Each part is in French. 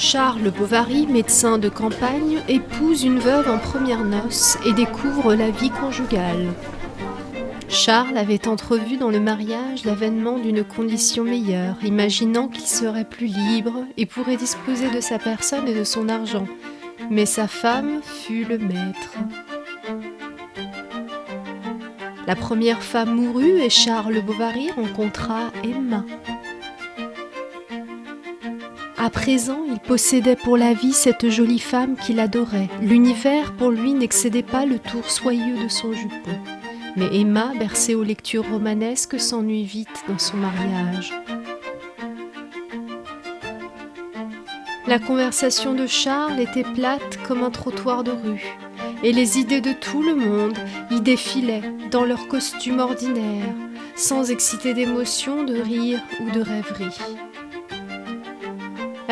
Charles Bovary, médecin de campagne, épouse une veuve en premières noces et découvre la vie conjugale. Charles avait entrevu dans le mariage l'avènement d'une condition meilleure, imaginant qu'il serait plus libre et pourrait disposer de sa personne et de son argent. Mais sa femme fut le maître. La première femme mourut et Charles Bovary rencontra Emma. À présent, il possédait pour la vie cette jolie femme qu'il adorait. L'univers, pour lui, n'excédait pas le tour soyeux de son jupon. Mais Emma, bercée aux lectures romanesques, s'ennuie vite dans son mariage. La conversation de Charles était plate comme un trottoir de rue, et les idées de tout le monde y défilaient dans leurs costumes ordinaires, sans exciter d'émotion, de rire ou de rêverie.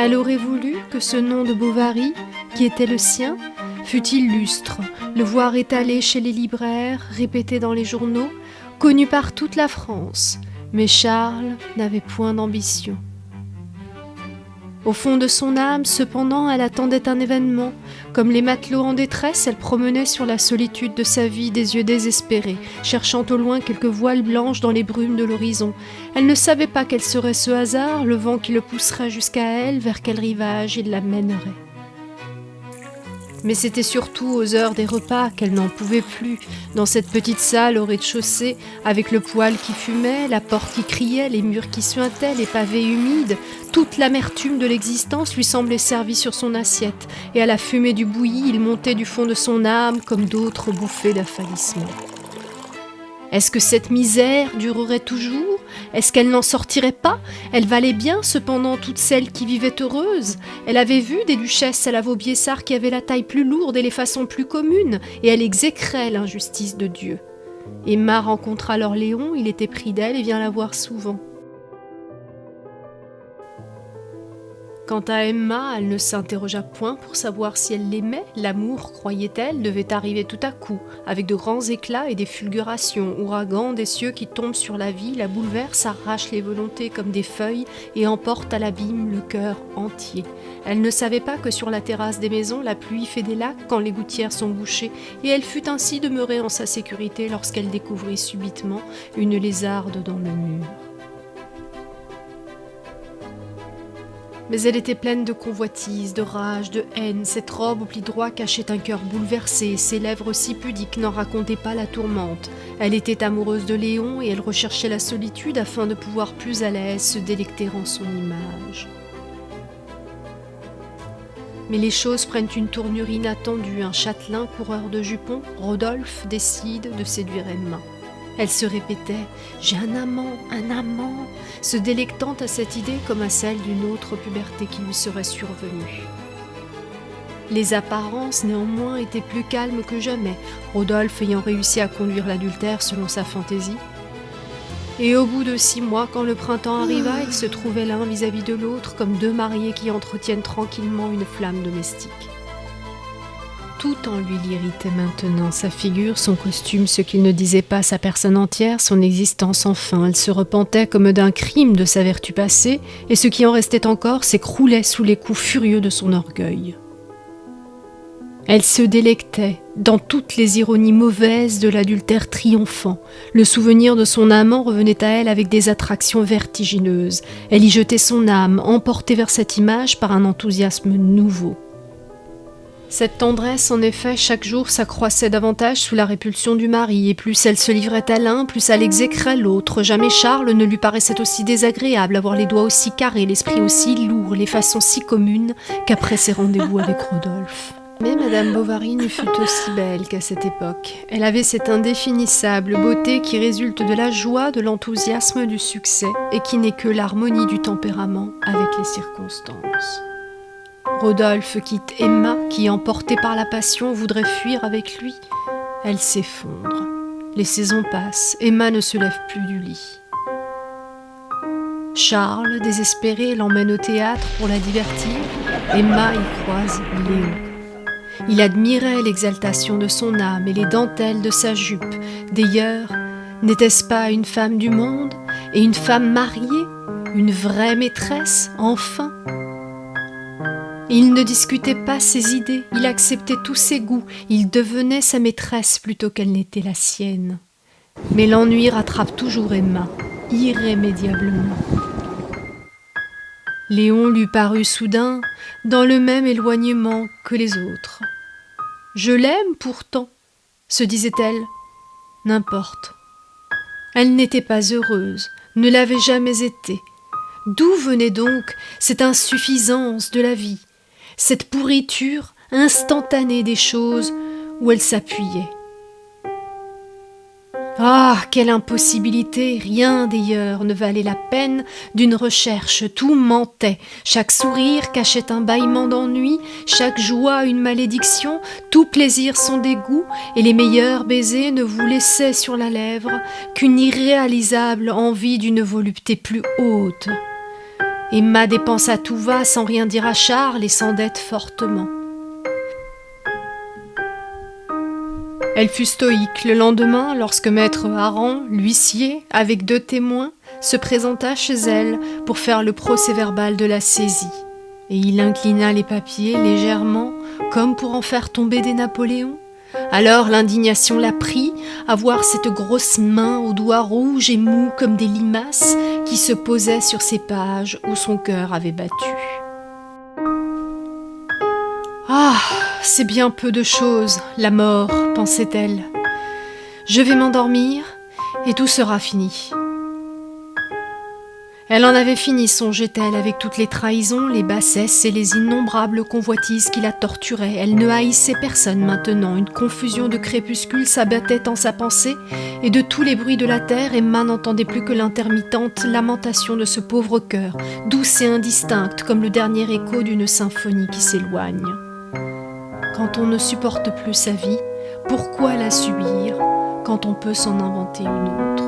Elle aurait voulu que ce nom de Bovary, qui était le sien, fût illustre, le voir étalé chez les libraires, répété dans les journaux, connu par toute la France. Mais Charles n'avait point d'ambition. Au fond de son âme, cependant, elle attendait un événement. Comme les matelots en détresse, elle promenait sur la solitude de sa vie des yeux désespérés, cherchant au loin quelques voiles blanches dans les brumes de l'horizon. Elle ne savait pas quel serait ce hasard, le vent qui le pousserait jusqu'à elle, vers quel rivage il la mènerait. Mais c'était surtout aux heures des repas qu'elle n'en pouvait plus, dans cette petite salle au rez-de-chaussée, avec le poêle qui fumait, la porte qui criait, les murs qui suintaient, les pavés humides. Toute l'amertume de l'existence lui semblait servie sur son assiette, et à la fumée du bouilli, il montait du fond de son âme comme d'autres bouffées d'affalissement. Est-ce que cette misère durerait toujours ? Est-ce qu'elle n'en sortirait pas ? Elle valait bien, cependant, toutes celles qui vivaient heureuses. Elle avait vu des duchesses à la Vaubyessard qui avaient la taille plus lourde et les façons plus communes, et elle exécrait l'injustice de Dieu. Emma rencontra alors Léon, il était pris d'elle et vient la voir souvent. Quant à Emma, elle ne s'interrogea point pour savoir si elle l'aimait. L'amour, croyait-elle, devait arriver tout à coup, avec de grands éclats et des fulgurations, ouragans des cieux qui tombent sur la vie, la bouleversent, arrachent les volontés comme des feuilles et emportent à l'abîme le cœur entier. Elle ne savait pas que sur la terrasse des maisons, la pluie fait des lacs quand les gouttières sont bouchées, et elle fut ainsi demeurée en sa sécurité lorsqu'elle découvrit subitement une lézarde dans le mur. Mais elle était pleine de convoitise, de rage, de haine. Cette robe au pli droit cachait un cœur bouleversé. Ses lèvres si pudiques n'en racontaient pas la tourmente. Elle était amoureuse de Léon et elle recherchait la solitude afin de pouvoir plus à l'aise se délecter en son image. Mais les choses prennent une tournure inattendue. Un châtelain, coureur de jupons, Rodolphe, décide de séduire Emma. Elle se répétait « J'ai un amant, se délectant à cette idée comme à celle d'une autre puberté qui lui serait survenue. Les apparences, néanmoins, étaient plus calmes que jamais, Rodolphe ayant réussi à conduire l'adultère selon sa fantaisie. Et au bout de 6 mois, quand le printemps arriva, ils se trouvaient l'un vis-à-vis de l'autre comme deux mariés qui entretiennent tranquillement une flamme domestique. Tout en lui l'irritait maintenant, sa figure, son costume, ce qu'il ne disait pas, sa personne entière, son existence enfin. Elle se repentait comme d'un crime de sa vertu passée, et ce qui en restait encore s'écroulait sous les coups furieux de son orgueil. Elle se délectait dans toutes les ironies mauvaises de l'adultère triomphant. Le souvenir de son amant revenait à elle avec des attractions vertigineuses. Elle y jetait son âme, emportée vers cette image par un enthousiasme nouveau. Cette tendresse, en effet, chaque jour s'accroissait davantage sous la répulsion du mari, et plus elle se livrait à l'un, plus elle exécrait l'autre. Jamais Charles ne lui paraissait aussi désagréable, avoir les doigts aussi carrés, l'esprit aussi lourd, les façons si communes qu'après ses rendez-vous avec Rodolphe. Mais Madame Bovary ne fut aussi belle qu'à cette époque. Elle avait cette indéfinissable beauté qui résulte de la joie, de l'enthousiasme, du succès, et qui n'est que l'harmonie du tempérament avec les circonstances. Rodolphe quitte Emma, qui, emportée par la passion, voudrait fuir avec lui. Elle s'effondre. Les saisons passent. Emma ne se lève plus du lit. Charles, désespéré, l'emmène au théâtre pour la divertir. Emma y croise Léon. Il admirait l'exaltation de son âme et les dentelles de sa jupe. D'ailleurs, n'était-ce pas une femme du monde et une femme mariée, une vraie maîtresse, enfin ? Il ne discutait pas ses idées, il acceptait tous ses goûts, il devenait sa maîtresse plutôt qu'elle n'était la sienne. Mais l'ennui rattrape toujours Emma, irrémédiablement. Léon lui parut soudain dans le même éloignement que les autres. « Je l'aime pourtant », se disait-elle. N'importe. Elle n'était pas heureuse, ne l'avait jamais été. D'où venait donc cette insuffisance de la vie, cette pourriture instantanée des choses où elle s'appuyait? Ah, quelle impossibilité! Rien d'ailleurs ne valait la peine d'une recherche, tout mentait. Chaque sourire cachait un bâillement d'ennui, chaque joie une malédiction, tout plaisir son dégoût, et les meilleurs baisers ne vous laissaient sur la lèvre qu'une irréalisable envie d'une volupté plus haute. Emma dépensa tout va sans rien dire à Charles et s'endette fortement. Elle fut stoïque le lendemain lorsque maître Hareng, l'huissier, avec 2 témoins, se présenta chez elle pour faire le procès-verbal de la saisie. Et il inclina les papiers légèrement, comme pour en faire tomber des Napoléons. Alors l'indignation la prit à voir cette grosse main aux doigts rouges et mous comme des limaces qui se posait sur ces pages où son cœur avait battu. Ah, c'est bien peu de choses, la mort, pensait-elle. Je vais m'endormir et tout sera fini. Elle en avait fini, songeait-elle, avec toutes les trahisons, les bassesses et les innombrables convoitises qui la torturaient. Elle ne haïssait personne maintenant. Une confusion de crépuscule s'abattait en sa pensée, et de tous les bruits de la terre, Emma n'entendait plus que l'intermittente lamentation de ce pauvre cœur, douce et indistincte comme le dernier écho d'une symphonie qui s'éloigne. Quand on ne supporte plus sa vie, pourquoi la subir quand on peut s'en inventer une autre ?